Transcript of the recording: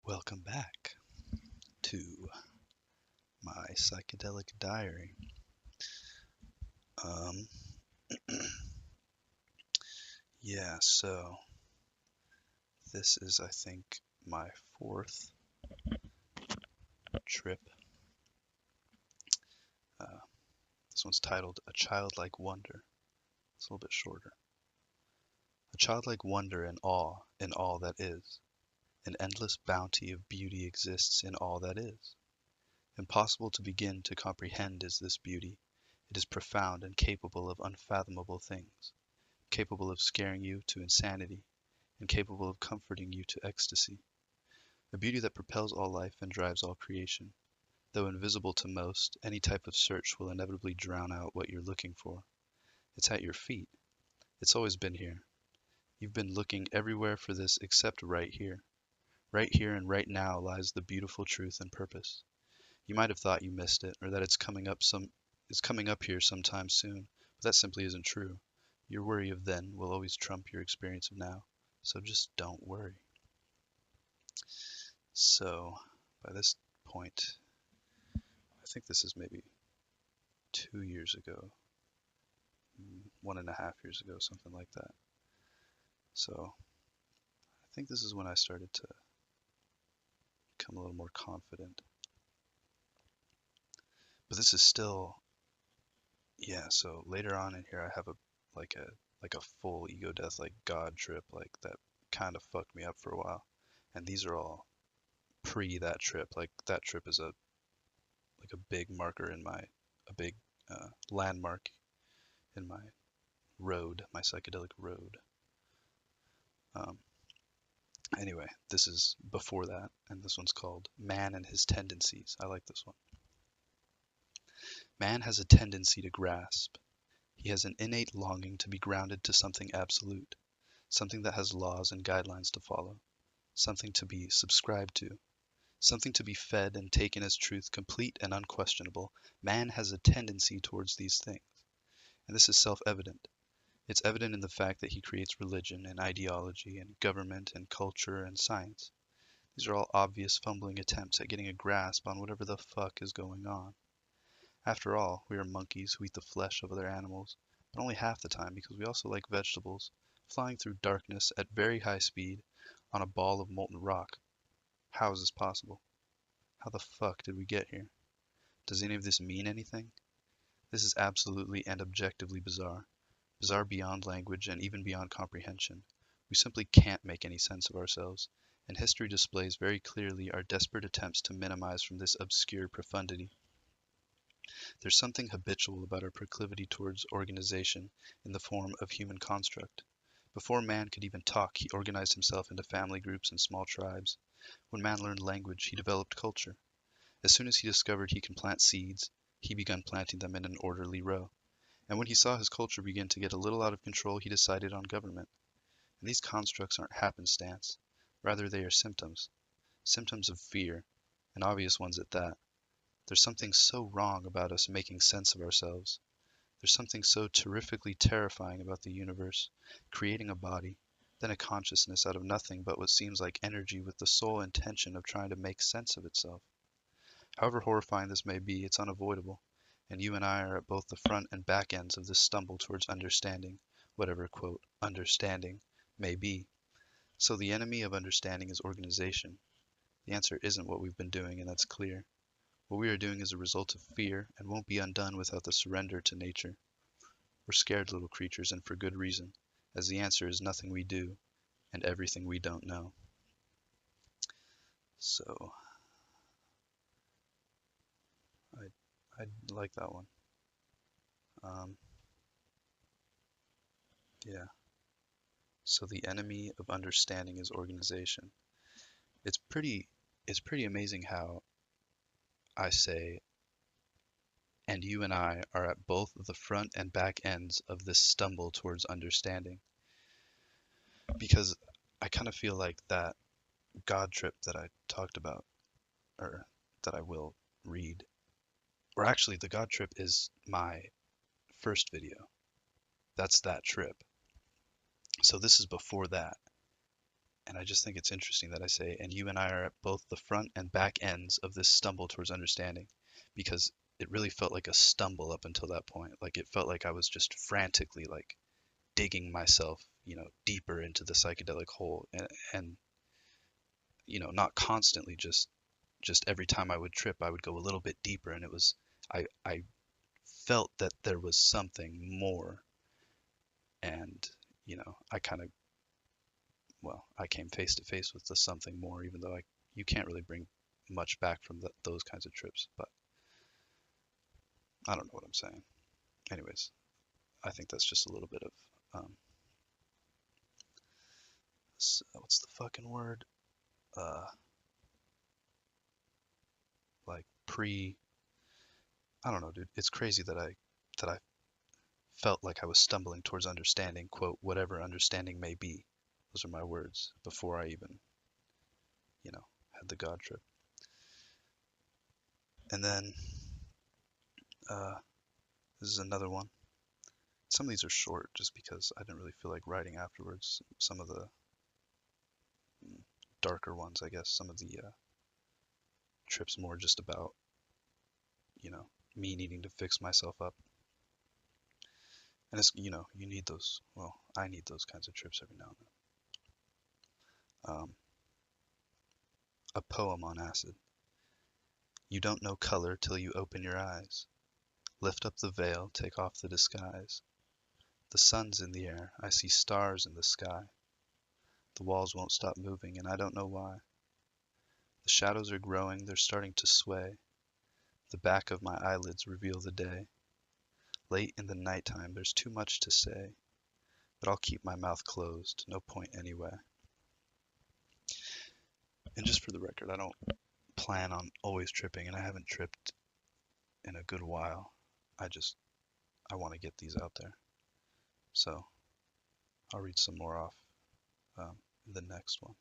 Welcome back to my psychedelic diary. Um, so this is, I think, my fourth trip. Uh, this one's titled A Childlike Wonder. It's a little bit shorter. A childlike wonder and awe in all that is. An endless bounty of beauty exists in all that is. Impossible to begin to comprehend is this beauty. It is profound and capable of unfathomable things, capable of scaring you to insanity, and capable of comforting you to ecstasy. A beauty that propels all life and drives all creation. Though invisible to most, any type of search will inevitably drown out what you're looking for. It's at your feet. It's always been here. You've been looking everywhere for this except right here. Right here and right now lies the beautiful truth and purpose. You might have thought you missed it, or that it's coming up here sometime soon, but that simply isn't true. Your worry of then will always trump your experience of now, so just don't worry. So, by this point, I think this is maybe 2 years ago, 1.5 years ago, something like that. So, I think this is when I started to become a little more confident. But this is still, so later on in here I have a full ego death, like God trip, like that kind of fucked me up for a while. And these are all pre that trip. Like that trip is a big marker in a big landmark in my road, my psychedelic road. Um, anyway, this is before that, and this one's called Man and His Tendencies. I like this one. Man has a tendency to grasp. He has an innate longing to be grounded to something absolute, something that has laws and guidelines to follow, something to be subscribed to, something to be fed and taken as truth complete and unquestionable. Man has a tendency towards these things, and this is self-evident. It's evident in the fact that he creates religion and ideology and government and culture and science. These are all obvious fumbling attempts at getting a grasp on whatever the fuck is going on. After all, we are monkeys who eat the flesh of other animals, but only half the time because we also like vegetables, flying through darkness at very high speed on a ball of molten rock. How is this possible? How the fuck did we get here? Does any of this mean anything? This is absolutely and objectively bizarre. Bizarre beyond language and even beyond comprehension. We simply can't make any sense of ourselves, and history displays very clearly our desperate attempts to minimize from this obscure profundity. There's something habitual about our proclivity towards organization in the form of human construct. Before man could even talk, he organized himself into family groups and small tribes. When man learned language, he developed culture. As soon as he discovered he can plant seeds, he began planting them in an orderly row. And when he saw his culture begin to get a little out of control, he decided on government. And these constructs aren't happenstance. Rather, they are symptoms. Symptoms of fear, and obvious ones at that. There's something so wrong about us making sense of ourselves. There's something so terrifically terrifying about the universe, creating a body, then a consciousness out of nothing but what seems like energy with the sole intention of trying to make sense of itself. However horrifying this may be, it's unavoidable, and you and I are at both the front and back ends of this stumble towards understanding, whatever, quote, understanding may be. So the enemy of understanding is organization. The answer isn't what we've been doing, and that's clear. What we are doing is a result of fear and won't be undone without the surrender to nature. We're scared little creatures, and for good reason, as the answer is nothing we do and everything we don't know. So, I like that one. Um, yeah. So the enemy of understanding is organization. It's pretty, it's pretty amazing how I say, and you and I are at both the front and back ends of this stumble towards understanding. Because I kind of feel like that God trip that I talked about, or that I will read, or actually the God trip is my first video. That's that trip. So this is before that. And I just think it's interesting that I say, and you and I are at both the front and back ends of this stumble towards understanding, because it really felt like a stumble up until that point. Like it felt like I was just frantically like digging myself, deeper into the psychedelic hole, and not constantly, just every time I would trip, I would go a little bit deeper, and I felt that there was something more, and I kind of, well, I came face to face with the something more, even though you can't really bring much back from those kinds of trips, but I don't know what I'm saying. Anyways, I think that's just a little bit of, what's the fucking word? Uh, like I don't know, dude. It's crazy that I felt like I was stumbling towards understanding, quote, whatever understanding may be. Those are my words before I even, had the God trip. And then uh, this is another one. Some of these are short just because I didn't really feel like writing afterwards. Some of the darker ones, I guess. Some of the trips more just about, you know, me needing to fix myself up. And it's, you need those. Well, I need those kinds of trips every now and then. A poem on acid. You don't know color till you open your eyes. Lift up the veil, take off the disguise. The sun's in the air, I see stars in the sky. The walls won't stop moving, and I don't know why. The shadows are growing, they're starting to sway. The back of my eyelids reveal the day. Late in the nighttime, there's too much to say, but I'll keep my mouth closed, no point anyway. And just for the record, I don't plan on always tripping, and I haven't tripped in a good while. I want to get these out there. So I'll read some more off in the next one.